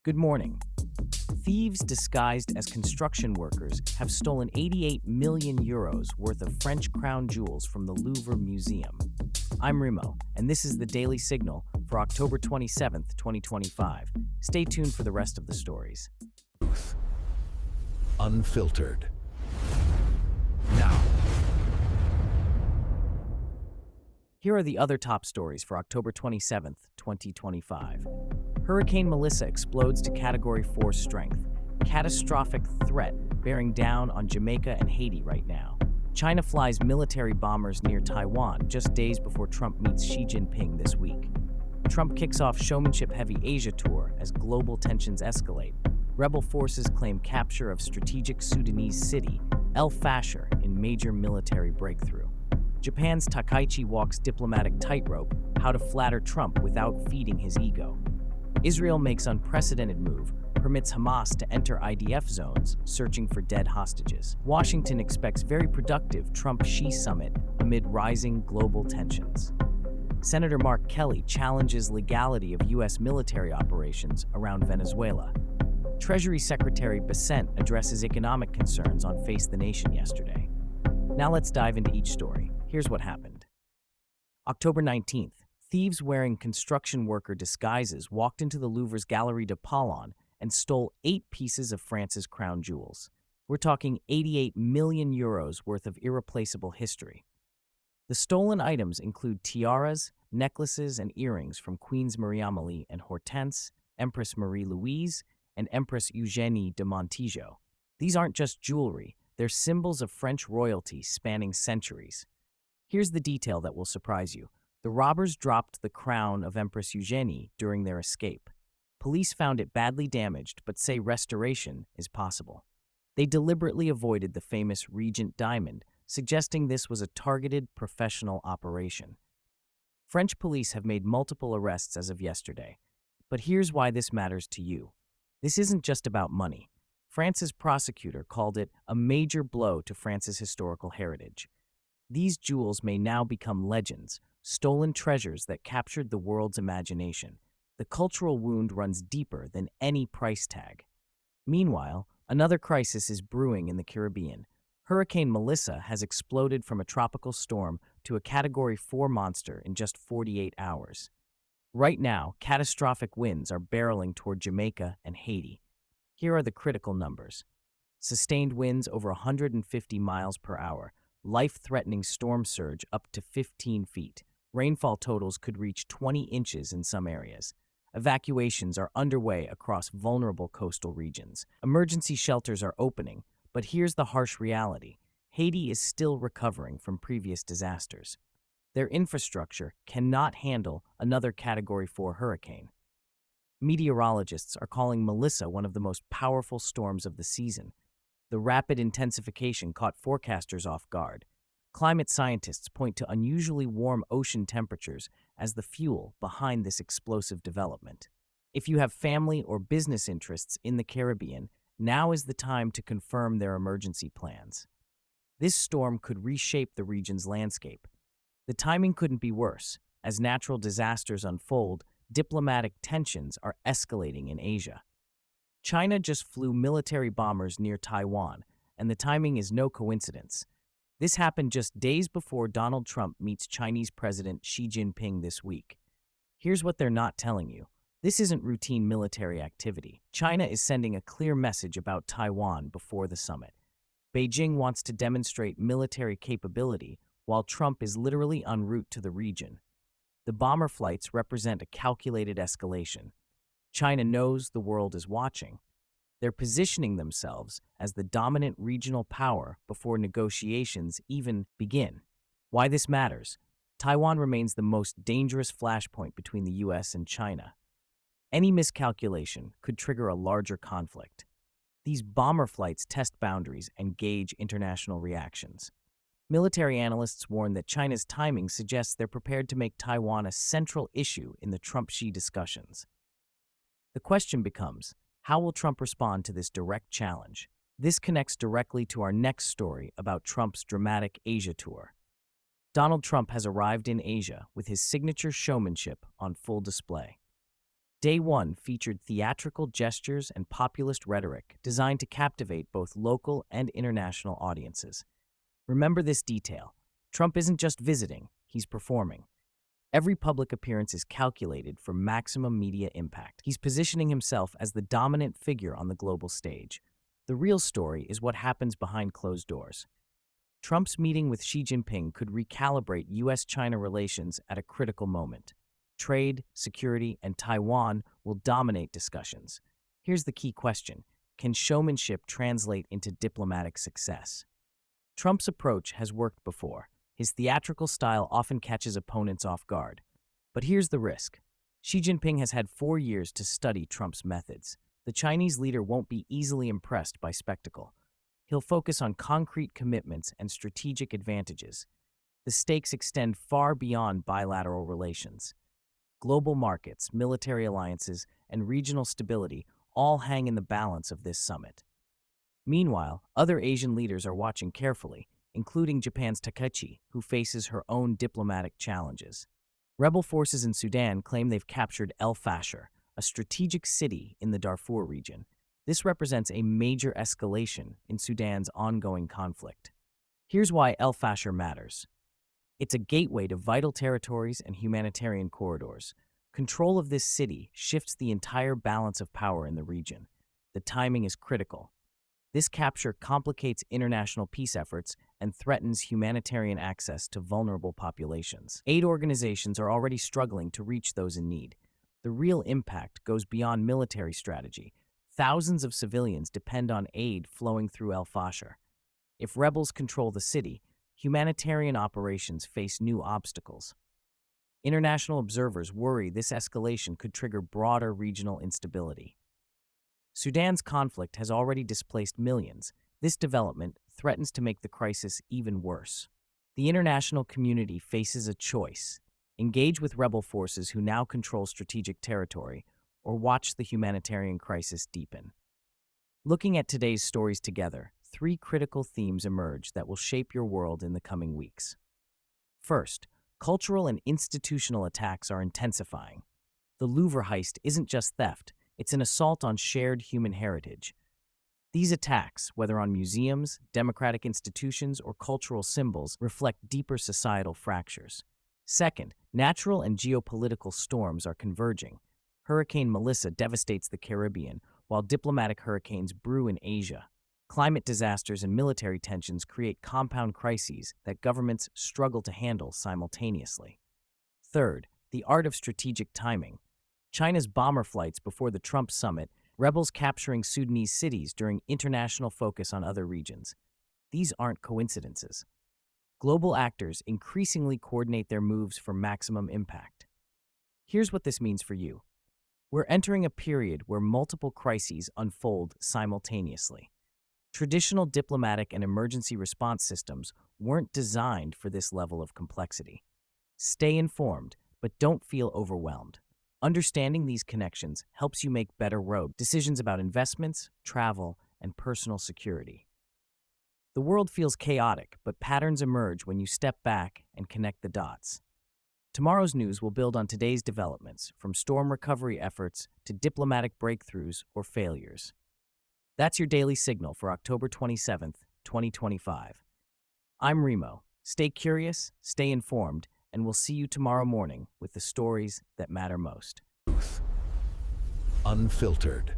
Good morning. Thieves disguised as construction workers have stolen 88 million euros worth of French crown jewels from the Louvre Museum. I'm Remo, and this is the Daily Signal for October 27th, 2025. Stay tuned for the rest of the stories. Unfiltered. Now, Here are the other top stories for October 27th, 2025. Hurricane Melissa explodes to Category 4 strength. Catastrophic threat bearing down on Jamaica and Haiti right now. China flies military bombers near Taiwan just days before Trump meets Xi Jinping this week. Trump kicks off showmanship-heavy Asia tour as global tensions escalate. Rebel forces claim capture of strategic Sudanese city, El Fasher, in major military breakthrough. Japan's Takaichi walks diplomatic tightrope, how to flatter Trump without feeding his ego. Israel makes unprecedented move, permits Hamas to enter IDF zones, searching for dead hostages. Washington expects very productive Trump-Xi summit amid rising global tensions. Senator Mark Kelly challenges legality of U.S. military operations around Venezuela. Treasury Secretary Bessent addresses economic concerns on Face the Nation yesterday. Now let's dive into each story. Here's what happened. October 19th, thieves wearing construction worker disguises walked into the Louvre's Galerie de Paulhan and stole 8 pieces of France's crown jewels. We're talking 88 million euros worth of irreplaceable history. The stolen items include tiaras, necklaces, and earrings from Queens Marie-Amélie and Hortense, Empress Marie-Louise, and Empress Eugénie de Montijo. These aren't just jewelry, they're symbols of French royalty spanning centuries. Here's the detail that will surprise you. The robbers dropped the crown of Empress Eugénie during their escape. Police found it badly damaged, but say restoration is possible. They deliberately avoided the famous Regent diamond, suggesting this was a targeted professional operation. French police have made multiple arrests as of yesterday. But here's why this matters to you. This isn't just about money. France's prosecutor called it a major blow to France's historical heritage. These jewels may now become legends, stolen treasures that captured the world's imagination. The cultural wound runs deeper than any price tag. Meanwhile, another crisis is brewing in the Caribbean. Hurricane Melissa has exploded from a tropical storm to a Category 4 monster in just 48 hours. Right now, catastrophic winds are barreling toward Jamaica and Haiti. Here are the critical numbers. Sustained winds over 150 miles per hour, life-threatening storm surge up to 15 feet. Rainfall totals could reach 20 inches in some areas. Evacuations are underway across vulnerable coastal regions. Emergency shelters are opening, but here's the harsh reality. Haiti is still recovering from previous disasters. Their infrastructure cannot handle another Category 4 hurricane. Meteorologists are calling Melissa one of the most powerful storms of the season. The rapid intensification caught forecasters off guard. Climate scientists point to unusually warm ocean temperatures as the fuel behind this explosive development. If you have family or business interests in the Caribbean, now is the time to confirm their emergency plans. This storm could reshape the region's landscape. The timing couldn't be worse. As natural disasters unfold, diplomatic tensions are escalating in Asia. China just flew military bombers near Taiwan, and the timing is no coincidence. This happened just days before Donald Trump meets Chinese President Xi Jinping this week. Here's what they're not telling you. This isn't routine military activity. China is sending a clear message about Taiwan before the summit. Beijing wants to demonstrate military capability, while Trump is literally en route to the region. The bomber flights represent a calculated escalation. China knows the world is watching. They're positioning themselves as the dominant regional power before negotiations even begin. Why this matters? Taiwan remains the most dangerous flashpoint between the US and China. Any miscalculation could trigger a larger conflict. These bomber flights test boundaries and gauge international reactions. Military analysts warn that China's timing suggests they're prepared to make Taiwan a central issue in the Trump-Xi discussions. The question becomes, how will Trump respond to this direct challenge? This connects directly to our next story about Trump's dramatic Asia tour. Donald Trump has arrived in Asia with his signature showmanship on full display. Day 1 featured theatrical gestures and populist rhetoric designed to captivate both local and international audiences. Remember this detail. Trump isn't just visiting, he's performing. Every public appearance is calculated for maximum media impact. He's positioning himself as the dominant figure on the global stage. The real story is what happens behind closed doors. Trump's meeting with Xi Jinping could recalibrate U.S.-China relations at a critical moment. Trade, security, and Taiwan will dominate discussions. Here's the key question: can showmanship translate into diplomatic success? Trump's approach has worked before. His theatrical style often catches opponents off guard. But here's the risk. Xi Jinping has had 4 years to study Trump's methods. The Chinese leader won't be easily impressed by spectacle. He'll focus on concrete commitments and strategic advantages. The stakes extend far beyond bilateral relations. Global markets, military alliances, and regional stability all hang in the balance of this summit. Meanwhile, other Asian leaders are watching carefully, including Japan's Takeshi, who faces her own diplomatic challenges. Rebel forces in Sudan claim they've captured El Fasher, a strategic city in the Darfur region. This represents a major escalation in Sudan's ongoing conflict. Here's why El Fasher matters. It's a gateway to vital territories and humanitarian corridors. Control of this city shifts the entire balance of power in the region. The timing is critical. This capture complicates international peace efforts and threatens humanitarian access to vulnerable populations. Aid organizations are already struggling to reach those in need. The real impact goes beyond military strategy. Thousands of civilians depend on aid flowing through El Fasher. If rebels control the city, humanitarian operations face new obstacles. International observers worry this escalation could trigger broader regional instability. Sudan's conflict has already displaced millions. This development threatens to make the crisis even worse. The international community faces a choice: engage with rebel forces who now control strategic territory, or watch the humanitarian crisis deepen. Looking at today's stories together, 3 critical themes emerge that will shape your world in the coming weeks. First, cultural and institutional attacks are intensifying. The Louvre heist isn't just theft, it's an assault on shared human heritage. These attacks, whether on museums, democratic institutions, or cultural symbols, reflect deeper societal fractures. Second, natural and geopolitical storms are converging. Hurricane Melissa devastates the Caribbean, while diplomatic hurricanes brew in Asia. Climate disasters and military tensions create compound crises that governments struggle to handle simultaneously. Third, the art of strategic timing. China's bomber flights before the Trump summit, rebels capturing Sudanese cities during international focus on other regions. These aren't coincidences. Global actors increasingly coordinate their moves for maximum impact. Here's what this means for you. We're entering a period where multiple crises unfold simultaneously. Traditional diplomatic and emergency response systems weren't designed for this level of complexity. Stay informed, but don't feel overwhelmed. Understanding these connections helps you make better road decisions about investments, travel, and personal security. The world feels chaotic, but patterns emerge when you step back and connect the dots. Tomorrow's news will build on today's developments, from storm recovery efforts to diplomatic breakthroughs or failures. That's your daily signal for October 27th, 2025. I'm Remo. Stay curious, stay informed, and we'll see you tomorrow morning with the stories that matter most. Unfiltered.